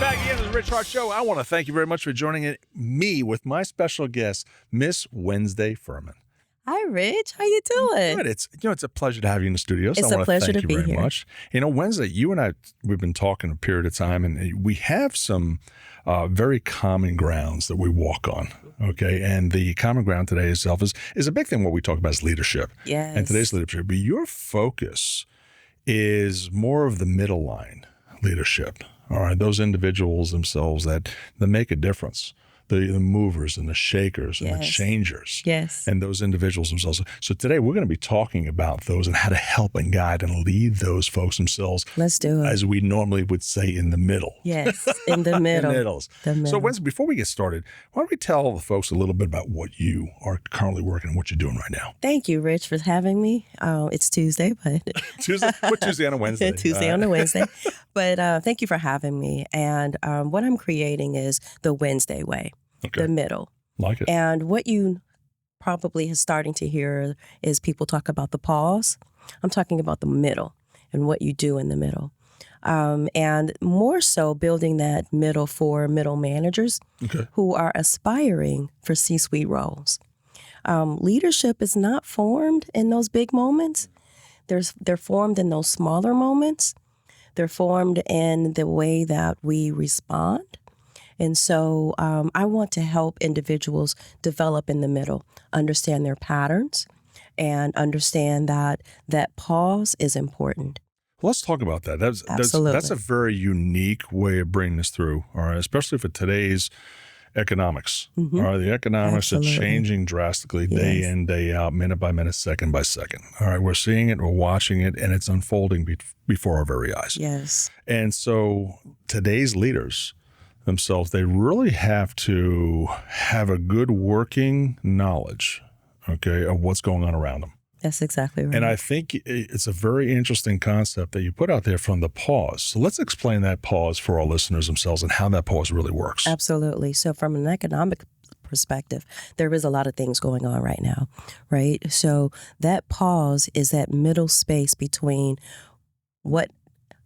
back again to the Rich Hart Show. I want to thank you very much for joining me with my special guest, Miss Wednesda Furman. Hi, Rich. How you doing? Good. It's a pleasure to have you in the studio. So It's I a want pleasure thank to you be very here. much. Wednesday, you and I, we've been talking a period of time, and we have some very common grounds that we walk on. Okay, and the common ground today itself is a big thing. What we talk about is leadership. Yes. And today's leadership. But your focus is more of the middle line leadership. All right, those individuals themselves that make a difference. The movers and the shakers and the Yes. changers. Yes. And those individuals themselves. So today we're going to be talking about those and how to help and guide and lead those folks themselves. Let's do it. As we normally would say, in the middle. Yes, in the middle. The middles. The middle. So Wednesday, before we get started, why don't we tell the folks a little bit about what you are currently working and what you're doing right now? Thank you, Rich, for having me. It's Tuesday, but Tuesday on a Wednesday. Tuesday on a Wednesday. But thank you for having me. And what I'm creating is the Wednesday way, the middle. Like it. And what you probably is starting to hear is people talk about the pause. I'm talking about the middle and what you do in the middle. And more so building that middle for middle managers who are aspiring for C-suite roles. Leadership is not formed in those big moments. They're formed in those smaller moments. They're formed in the way that we respond. And so I want to help individuals develop in the middle, understand their patterns, and understand that pause is important. Let's talk about that. Absolutely. That's a very unique way of bringing this through, all right, especially for today's economics. Mm-hmm. All right, the economics Absolutely. are changing drastically day Yes. in, day out, minute by minute, second by second. All right, we're seeing it, we're watching it, and it's unfolding before our very eyes. Yes. And so today's leaders themselves, they really have to have a good working knowledge, of what's going on around them. That's exactly right. And I think it's a very interesting concept that you put out there from the pause. So let's explain that pause for our listeners themselves and how that pause really works. Absolutely. So from an economic perspective, there is a lot of things going on right now, right? So that pause is that middle space between what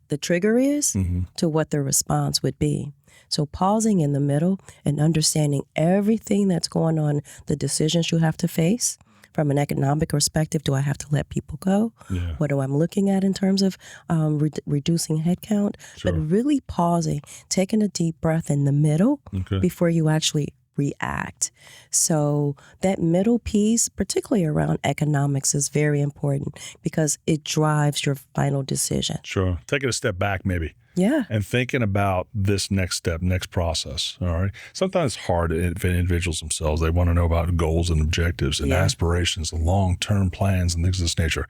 the trigger is to what the response would be. So pausing in the middle and understanding everything that's going on, the decisions you have to face. From an economic perspective, do I have to let people go? Yeah. What am I looking at in terms of reducing headcount? Sure. But really pausing, taking a deep breath in the middle before you actually react. So that middle piece, particularly around economics, is very important because it drives your final decision. Sure. Taking a step back maybe. Yeah. And thinking about this next step, next process. All right. Sometimes it's hard for individuals themselves. They want to know about goals and objectives and aspirations and long-term plans and things of this nature.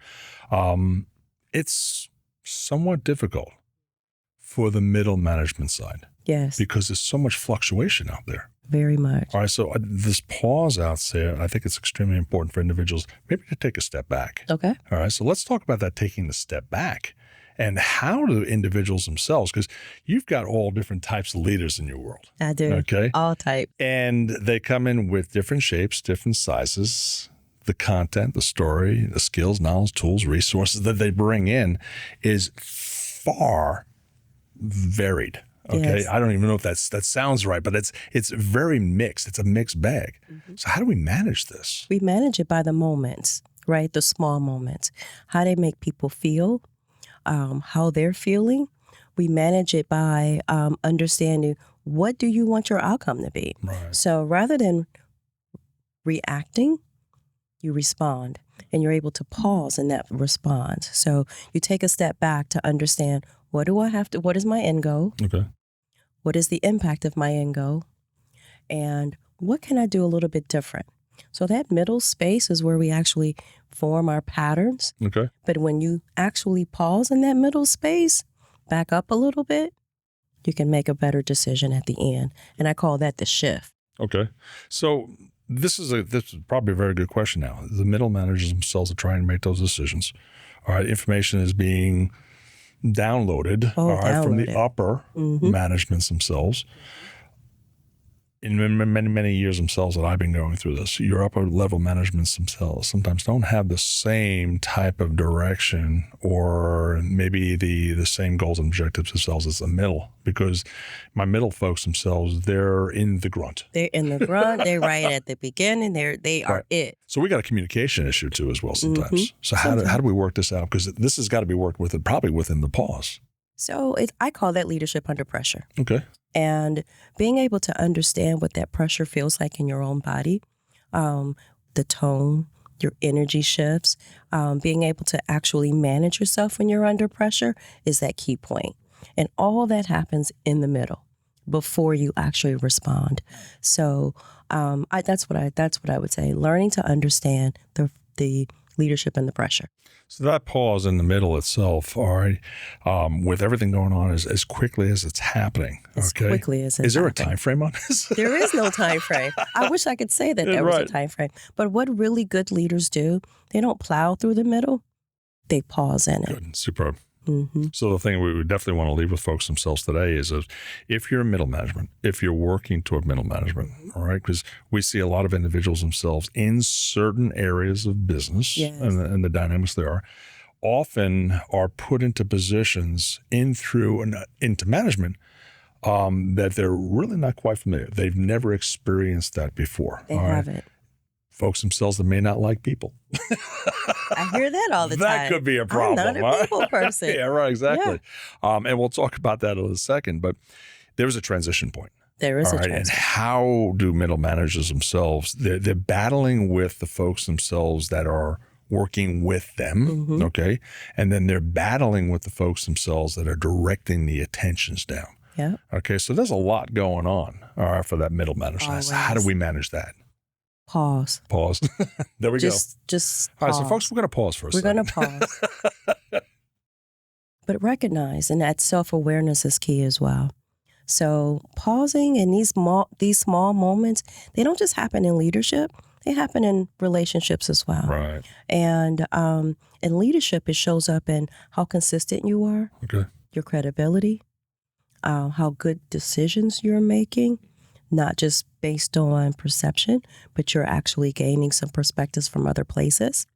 It's somewhat difficult for the middle management side. Yes. Because there's so much fluctuation out there. Very much. All right. So this pause out there, I think it's extremely important for individuals maybe to take a step back. Okay. All right. So let's talk about that, taking the step back. And how do individuals themselves, because you've got all different types of leaders in your world. I do. Okay. All type. And they come in with different shapes, different sizes. The content, the story, the skills, knowledge, tools, resources that they bring in is far varied. Okay. Yes. I don't even know if that sounds right, but it's very mixed. It's a mixed bag. So how do we manage this? We manage it by the moments, right? The small moments. How they make people feel. How they're feeling. We manage it by understanding what do you want your outcome to be. Right. So rather than reacting, you respond and you're able to pause in that response. So you take a step back to understand what is my end goal? Okay. What is the impact of my end goal? And what can I do a little bit different? So that middle space is where we actually form our patterns. Okay. But when you actually pause in that middle space, back up a little bit, you can make a better decision at the end. And I call that the shift. Okay. So this is probably a very good question now. The middle managers themselves are trying to make those decisions. All right. Information is being downloaded, from the upper managements themselves. in many, many years themselves that I've been going through this, your upper level managements themselves sometimes don't have the same type of direction or maybe the same goals and objectives themselves as the middle, because my middle folks themselves, they're in the grunt. They're in the grunt. They're right at the beginning. They are it. So we got a communication issue too as well sometimes. So how do we work this out? Because this has got to be worked with probably within the pause. So I call that leadership under pressure. Okay. And being able to understand what that pressure feels like in your own body, the tone, your energy shifts, being able to actually manage yourself when you're under pressure is that key point. And all that happens in the middle before you actually respond. So that's what I would say. Learning to understand the leadership and the pressure. So that pause in the middle itself, all right, with everything going on as quickly as it's happening. As quickly as it's Is there happening. a time frame on this? There is no time frame. I wish I could say that there was a time frame. But what really good leaders do, they don't plow through the middle. They pause in it. Good. Superb. Mm-hmm. So the thing we would definitely want to leave with folks themselves today is if you're in middle management, if you're working toward middle management, all right, because we see a lot of individuals themselves in certain areas of business and the dynamics there often are put into positions into management that they're really not quite familiar. They've never experienced that before. They haven't. Folks themselves that may not like people. I hear that all the time. That could be a problem. I'm not a people person. Yeah, right, exactly. Yeah. And we'll talk about that in a second, but there's a transition point. There is a transition. And how do middle managers themselves, they're battling with the folks themselves that are working with them, okay? And then they're battling with the folks themselves that are directing the attentions down. Yeah. Okay, so there's a lot going on, all right, for that middle manager. Always. How do we manage that? Pause. There we go. Just all right, pause. so folks, we're going to pause for a second. We're going to pause. But recognize, and that self-awareness is key as well. So pausing in these small moments, they don't just happen in leadership. They happen in relationships as well. Right. And in leadership, it shows up in how consistent you are, your credibility, how good decisions you're making, not just based on perception, but you're actually gaining some perspectives from other places.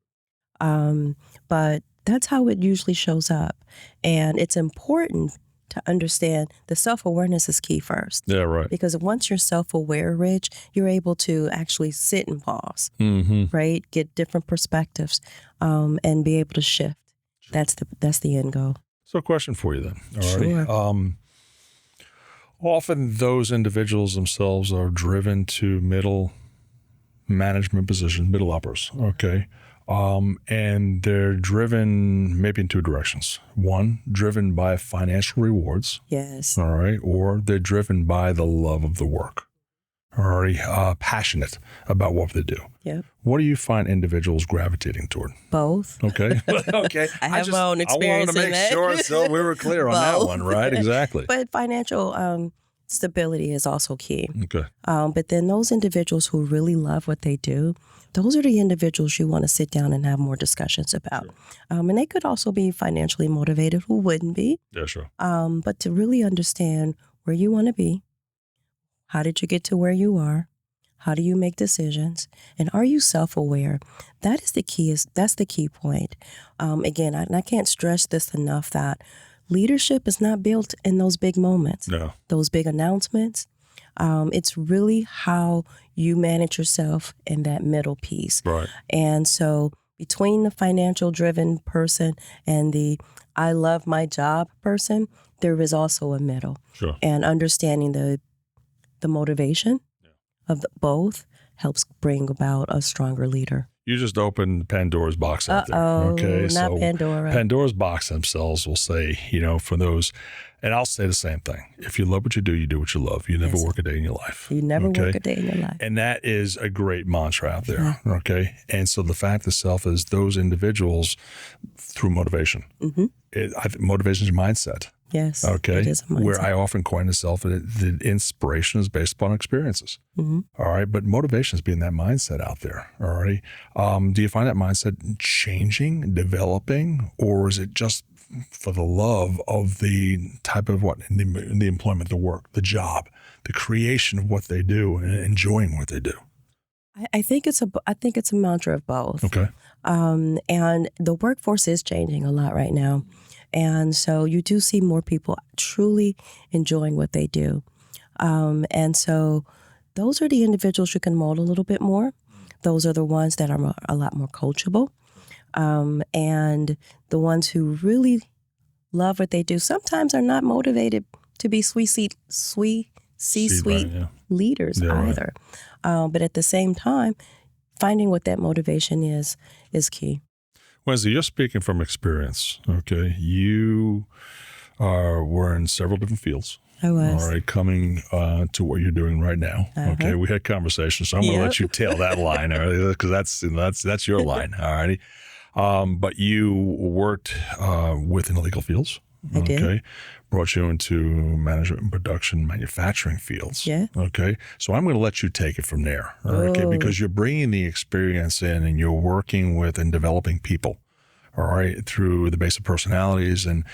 But that's how it usually shows up. And it's important to understand the self-awareness is key first. Yeah, right. Because once you're self-aware, Rich, you're able to actually sit and pause, right? Get different perspectives and be able to shift. That's the end goal. So a question for you then. All right. Sure. Often those individuals themselves are driven to middle management positions, middle uppers, okay? And they're driven maybe in two directions. One, driven by financial rewards. Yes. All right. Or they're driven by the love of the work. Already passionate about what they do. Yep. What do you find individuals gravitating toward? Both. Okay. Okay. I have my own experience I wanted to make in sure that. so we were clear on that one, right? Exactly. But financial stability is also key. Okay. But then those individuals who really love what they do, those are the individuals you want to sit down and have more discussions about. Sure. And they could also be financially motivated, who wouldn't be. Yeah, sure. But to really understand where you want to be, how did you get to where you are? How do you make decisions? And are you self-aware? That is the key. That's the key point. Again, I can't stress this enough that leadership is not built in those big moments, those big announcements. It's really how you manage yourself in that middle piece. Right. And so between the financial driven person and the I love my job person, there is also a middle. Sure. And understanding the motivation of both helps bring about a stronger leader. You just opened Pandora's box out there. Okay, so not Pandora. Pandora's box themselves will say, for those, and I'll say the same thing. If you love what you do what you love. You never work a day in your life. You never work a day in your life. And that is a great mantra out there, okay? And so the fact itself is those individuals, through motivation, I think motivation is your mindset. Yes. Okay. It is a mindset. Where I often coin myself, the inspiration is based upon experiences. All right. But motivation is being that mindset out there. All right. Do you find that mindset changing, developing, or is it just for the love of the type of the employment, the work, the job, the creation of what they do and enjoying what they do? I think it's a mantra of both. Okay. And the workforce is changing a lot right now. And so you do see more people truly enjoying what they do. And so those are the individuals you can mold a little bit more. Those are the ones that are a lot more coachable. And the ones who really love what they do sometimes are not motivated to be C-suite leaders either. But at the same time, finding what that motivation is key. Wednesda, you're speaking from experience, okay? You were in several different fields. I was. All right, coming to what you're doing right now. Okay, we had conversations, so I'm going to let you tail that line, because that's your line, all righty? But you worked within the legal fields. I did. Brought you into management and production, manufacturing fields. Yeah. Okay. So I'm going to let you take it from there. Okay. Because you're bringing the experience in and you're working with and developing people. All right. Through the basic personalities and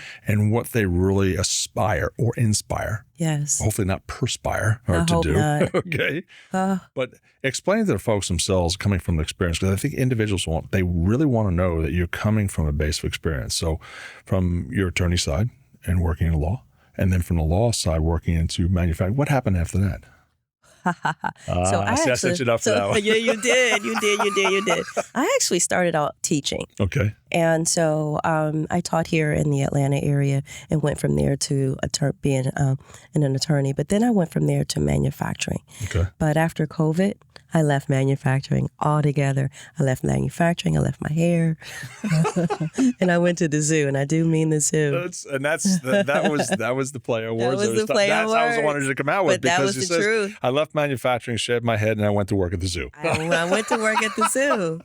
what they really aspire or inspire. Yes. Hopefully not perspire or I to hope do. not. Okay. But explain to the folks themselves coming from the experience, because I think individuals they really want to know that you're coming from a base of experience. So from your attorney side and working in law, and then from the law side working into manufacturing, what happened after that? So I set you up for that one. Yeah, you did. I actually started out teaching. Okay. And so I taught here in the Atlanta area and went from there to being an attorney. But then I went from there to manufacturing. Okay. But after COVID, I left manufacturing altogether. I left manufacturing. I left my hair, and I went to the zoo. And I do mean the zoo. That was the play on words. That was the play on words. That's how I wanted you to come out with. But that was the truth. I left manufacturing, shaved my head, and I went to work at the zoo. I went to work at the zoo,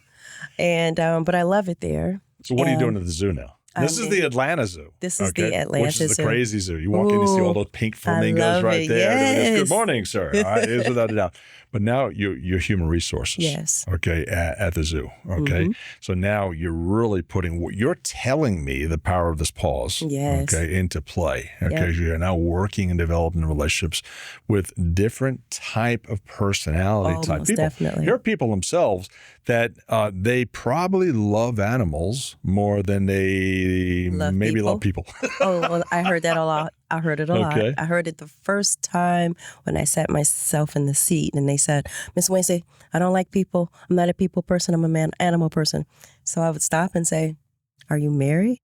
and but I love it there. So what are you doing at the zoo now? This is the Atlanta Zoo. This is the Atlanta Zoo. Which is Zoo. the crazy zoo. You walk in, you see all those pink flamingos right there. Yes. Good morning, sir. All right, it is without a doubt. But now you're human resources. Yes. Okay, at the zoo. Okay. So now you're really you're telling me the power of this pause. Yes. Okay, into play. Okay. Yep. You're now working and developing relationships with different type of personality type people. Definitely. There are people themselves that they probably love animals more than they love people. Oh, well, I heard that a lot. I heard it a lot. I heard it the first time when I sat myself in the seat and they said, Miss Wednesda, I don't like people. I'm not a people person. I'm a animal person. So I would stop and say, are you married?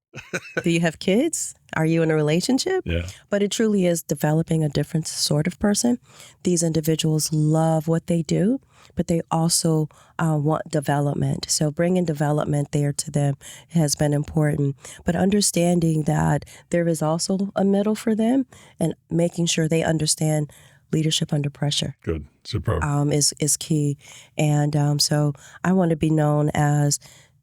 Do you have kids? Are you in a relationship? Yeah. But it truly is developing a different sort of person. These individuals love what they do, but they also want development. So bringing development there to them has been important. But understanding that there is also a middle for them and making sure they understand leadership under pressure. Good. Superb. Is key. And so I want to be known as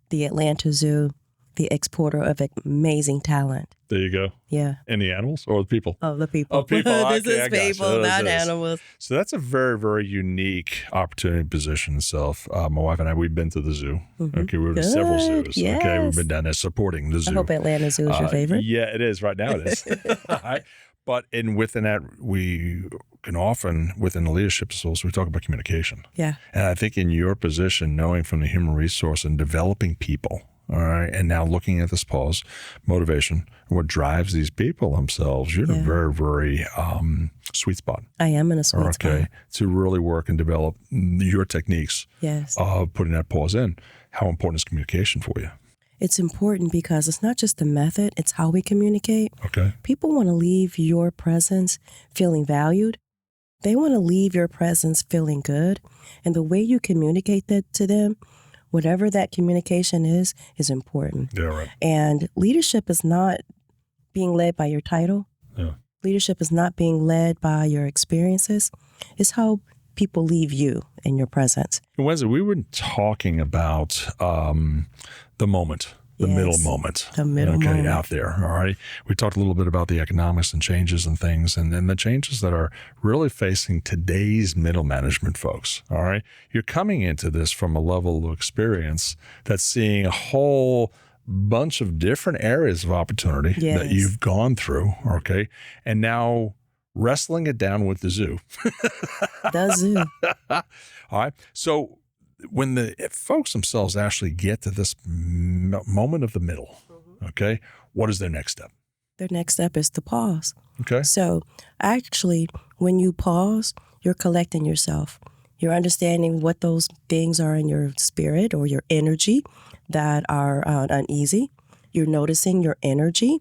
the Atlanta Zoo, the exporter of amazing talent. There you go. Yeah. And the animals or the people? Oh, the people. Oh, people. This is people, not animals. So that's a very, very unique opportunity to position itself. My wife and I, we've been to the zoo. Okay, we've been to several zoos. Yes. Okay, we've been down there supporting the zoo. I hope Atlanta Zoo is your favorite. Yeah, it is. Right now it is. All right. But within that, we can often, within the leadership skills, we talk about communication. Yeah. And I think in your position, knowing from the human resource and developing people, all right, and now looking at this pause, motivation, what drives these people themselves, you're in a very, very sweet spot. I am in a sweet spot. To really work and develop your techniques of putting that pause in. How important is communication for you? It's important because it's not just the method, it's how we communicate. Okay. People want to leave your presence feeling valued. They want to leave your presence feeling good. And the way you communicate that to them, whatever that communication is important. Yeah, right. And leadership is not being led by your title. Yeah. Leadership is not being led by your experiences. It's how people leave you in your presence. Wednesda, we were talking about the moment, the middle moment. The middle moment. Out there, all right? We talked a little bit about the economics and changes and things, and then the changes that are really facing today's middle management folks, all right? You're coming into this from a level of experience that's seeing a whole bunch of different areas of opportunity that Yes. you've gone through, okay? And now wrestling it down with the zoo. The zoo. All right. So when the folks themselves actually get to this moment of the middle, okay, what is their next step? Their next step is to pause. Okay. So actually, when you pause, you're collecting yourself. You're understanding what those things are in your spirit or your energy that are uneasy. You're noticing your energy,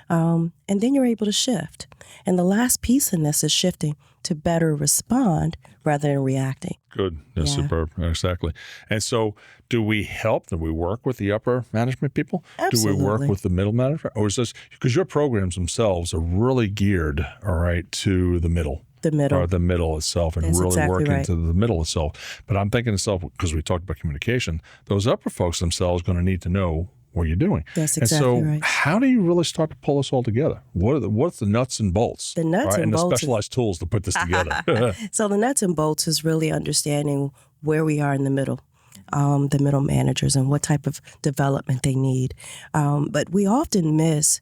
and then you're able to shift. And the last piece in this is shifting to better respond rather than reacting. Good. That's Yeah. superb. Exactly. And so do we help? Do we work with the upper management people? Absolutely. Do we work with the middle management? Or is this, because your programs themselves are really geared, all right, to the middle. The middle. Or the middle itself, and That's really exactly working right. to the middle itself. But I'm thinking itself, because we talked about communication, those upper folks themselves are going to need to know what you're doing. That's And exactly so right. how do you really start to pull this all together? What's the nuts and bolts? The nuts right? and bolts the is- specialized tools to put this together. So the nuts and bolts is really understanding where we are in the middle, the middle managers and what type of development they need. But we often miss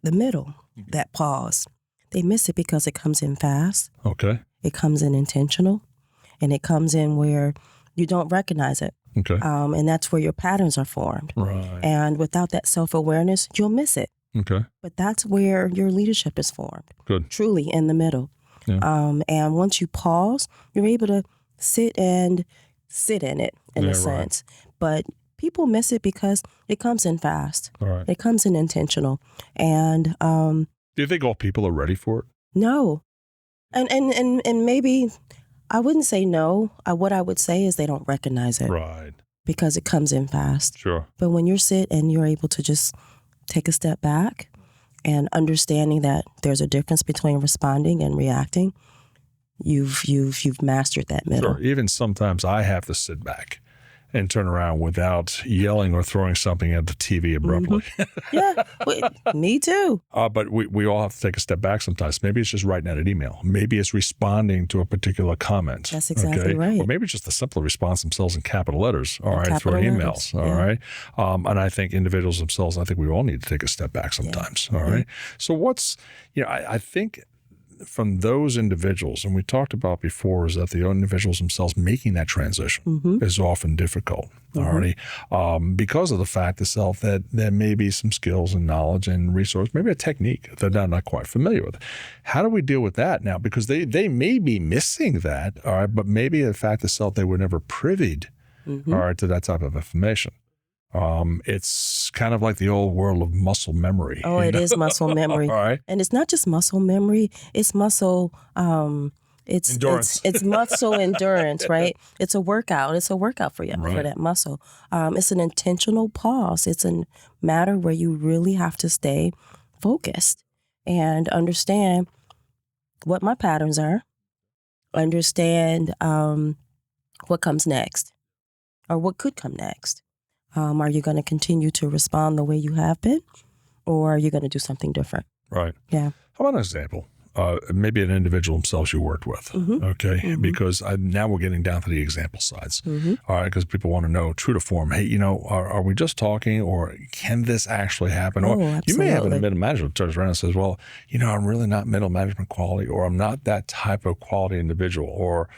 the middle, that pause. They miss it because it comes in fast. Okay. It comes in intentional, and it comes in where you don't recognize it. Okay. And that's where your patterns are formed. Right. And without that self-awareness, you'll miss it. Okay. But that's where your leadership is formed, Good. truly in the middle. Yeah. And once you pause, you're able to sit in it, in Yeah, a right. sense. But people miss it because it comes in fast. All right. It comes in intentional. And Do you think all people are ready for it? no. And maybe I wouldn't say no. What I would say is they don't recognize it Right. because it comes in fast. Sure. But when you're and you're able to just take a step back and understanding that there's a difference between responding and reacting, you've mastered that middle. Sure. Even sometimes I have to sit back and turn around without yelling or throwing something at the TV abruptly. Yeah, me too. But we all have to take a step back sometimes. Maybe it's just writing out an email. Maybe it's responding to a particular comment. That's exactly right. Or maybe just the simple response themselves in capital letters, all In right, through capital emails, letters, all yeah. right. And I think individuals themselves, I think we all need to take a step back sometimes, all right. So what's, I think from those individuals, and we talked about before, is that the individuals themselves making that transition is often difficult, already, because of the fact itself that there may be some skills and knowledge and resource, maybe a technique that they're not quite familiar with. How do we deal with that now? Because they may be missing that, all right, but maybe the fact itself they were never privied, all right, to that type of information. It's kind of like the old world of muscle memory. Oh, it is muscle memory. All right. And it's not just muscle memory, it's muscle Endurance. It's muscle endurance, right? It's a workout. It's a workout for you, for Right. that muscle. It's an intentional pause. It's a matter where you really have to stay focused and understand what my patterns are, understand what comes next or what could come next. Are you going to continue to respond the way you have been, or are you going to do something different? Right. Yeah. How about an example? Maybe an individual themselves you worked with, okay? Because now we're getting down to the example sides, all right? Because people want to know, true to form, hey, are we just talking, or can this actually happen? Or Oh, you may have a absolutely. middle manager who turns around and says, well, I'm really not middle management quality, or I'm not that type of quality individual, or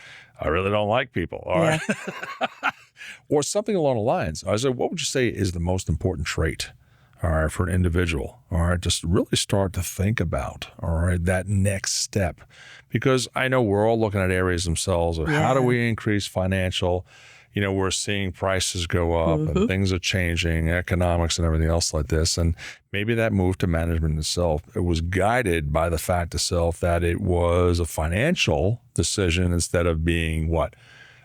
I really don't like people, all right? Or something along the lines. I said, what would you say is the most important trait, all right, for an individual, all right, just really start to think about, all right, that next step? Because I know we're all looking at areas themselves of how do Yeah. we increase financial, we're seeing prices go up and things are changing, economics and everything else like this. And maybe that move to management itself, it was guided by the fact itself that it was a financial decision instead of being what?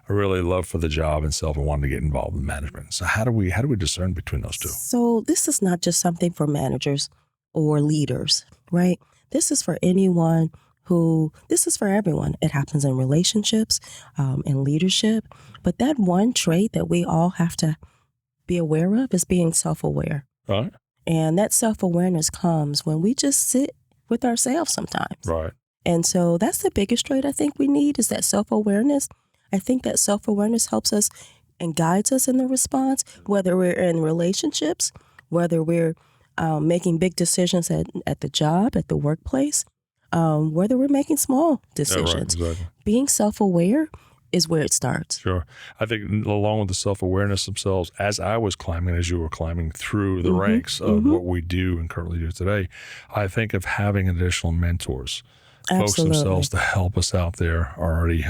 I really love for the job itself and wanted to get involved in management. So how do we discern between those two? So this is not just something for managers or leaders, right? This is for anyone this is for everyone. It happens in relationships, in leadership. But that one trait that we all have to be aware of is being self-aware. All right. And that self-awareness comes when we just sit with ourselves sometimes. Right. And so that's the biggest trait I think we need, is that self-awareness. I think that self-awareness helps us and guides us in the response, whether we're in relationships whether we're making big decisions at the job, at the workplace, whether we're making small decisions. Yeah, right, exactly. Being self-aware is where it starts. Sure. I think along with the self-awareness themselves, as I was climbing, as you were climbing through the ranks of what we do and currently do today, I think of having additional mentors. Folks themselves to help us out there already.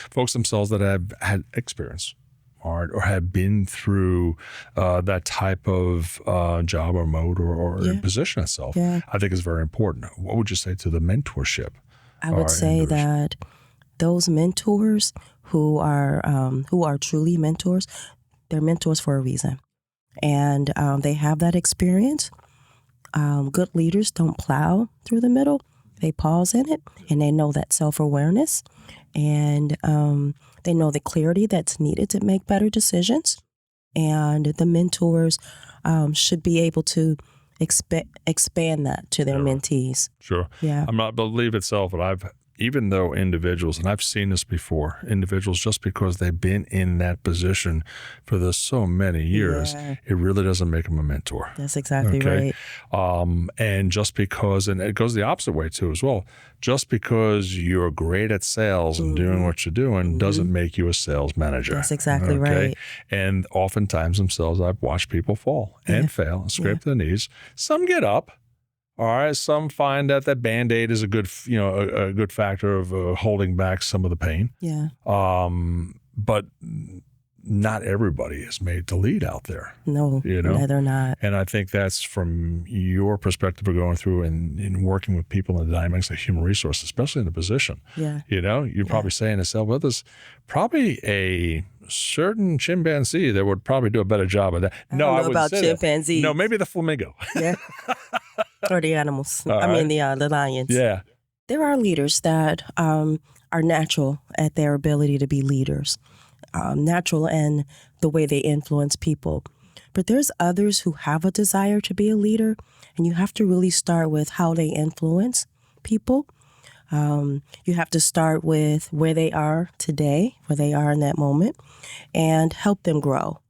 Folks themselves that have had experience or have been through that type of job or mode or position itself, I think is very important. What would you say to the mentorship? I would say that those mentors who are truly mentors, they're mentors for a reason. And they have that experience. Good leaders don't plow through the middle. They pause in it, and they know that self-awareness, and they know the clarity that's needed to make better decisions. And the mentors should be able to expand that to their mentees. Sure. Yeah. I'm not believe itself, but even though individuals, and I've seen this before, individuals, just because they've been in that position for so many years, it really doesn't make them a mentor. That's exactly right. And just because, and it goes the opposite way too as well, just because you're great at sales and doing what you're doing doesn't make you a sales manager. That's exactly right. And oftentimes themselves, I've watched people fall and fail and scrape their knees. Some get up. All right. Some find that Band-Aid is a good factor of holding back some of the pain. Yeah. But not everybody is made to lead out there. No, they're not. And I think that's from your perspective of going through and working with people in the dynamics of human resources, especially in the position. Yeah. You're probably saying to yourself, well, there's probably a certain chimpanzee that would probably do a better job of that. I don't know about chimpanzees. No, maybe the flamingo. Yeah. Or the animals. The lions. Yeah. There are leaders that are natural at their ability to be leaders, natural in the way they influence people. But there's others who have a desire to be a leader, and you have to really start with how they influence people. You have to start with where they are today, where they are in that moment, and help them grow.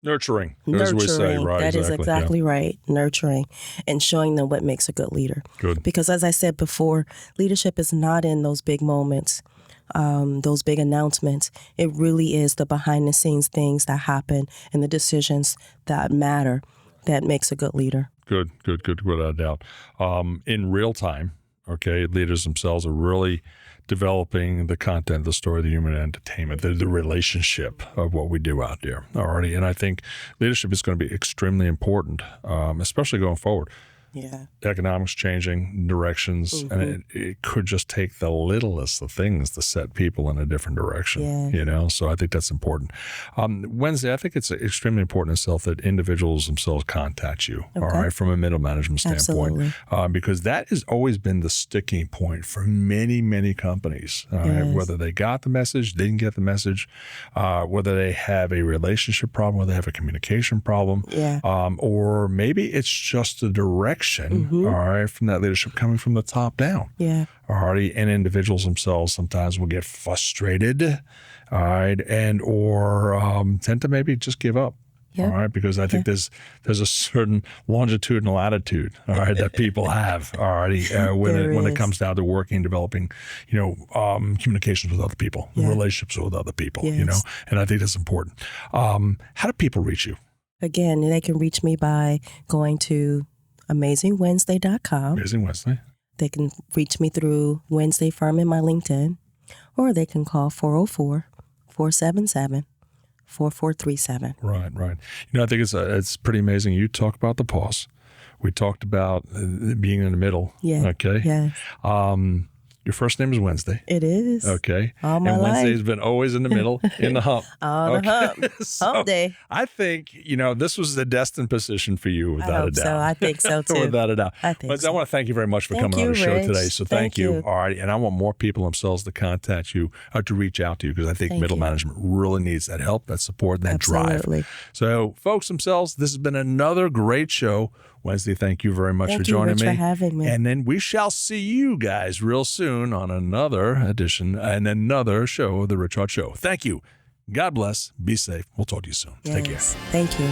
Nurturing, as we say, right? That is exactly right. Nurturing and showing them what makes a good leader. Good. Because as I said before, leadership is not in those big moments, those big announcements. It really is the behind the scenes things that happen and the decisions that matter that makes a good leader. Good, without a doubt. In real time, leaders themselves are really developing the content, the story, the human entertainment, the relationship of what we do out there already. And I think leadership is going to be extremely important, especially going forward. Yeah. Economics changing, directions, and it could just take the littlest of things to set people in a different direction, So I think that's important. Wednesday, I think it's extremely important itself that individuals themselves contact you, all right, from a middle management standpoint, because that has always been the sticking point for many, many companies, right? Whether they got the message, didn't get the message, whether they have a relationship problem, whether they have a communication problem, or maybe it's just a direction. All right, from that leadership coming from the top down. Yeah. All right, and individuals themselves sometimes will get frustrated, all right, and or tend to maybe just give up. All right, because I think there's a certain longitude and latitude, all right, that people have already when it comes down to working, developing, communications with other people, relationships with other people, and I think that's important. How do people reach you? Again, they can reach me by going to AmazingWednesday.com. Amazing Wednesday. They can reach me through Wednesda Furman, my LinkedIn, or they can call 404-477-4437. Right. I think it's pretty amazing. You talk about the pause. We talked about being in the middle. Yeah. Okay. Yes. Your first name is Wednesday. It is. Okay. All my life. And Wednesday's been always in the middle, in the hump. The hump. So hump day. I think, this was the destined position for you, without a doubt. So. I think so, too. Without a doubt. I think so. I want to thank you very much for coming on the show today. So thank you. All right. And I want more people themselves to contact you, or to reach out to you, because I think middle management really needs that help, that support, that drive. So folks themselves, this has been another great show. Wednesday, thank you very much for joining me. Thank you, Rich, for having me. And then we shall see you guys real soon on another edition and another show of The Rich Hart Show. Thank you. God bless. Be safe. We'll talk to you soon. Yes. Take care. Thank you.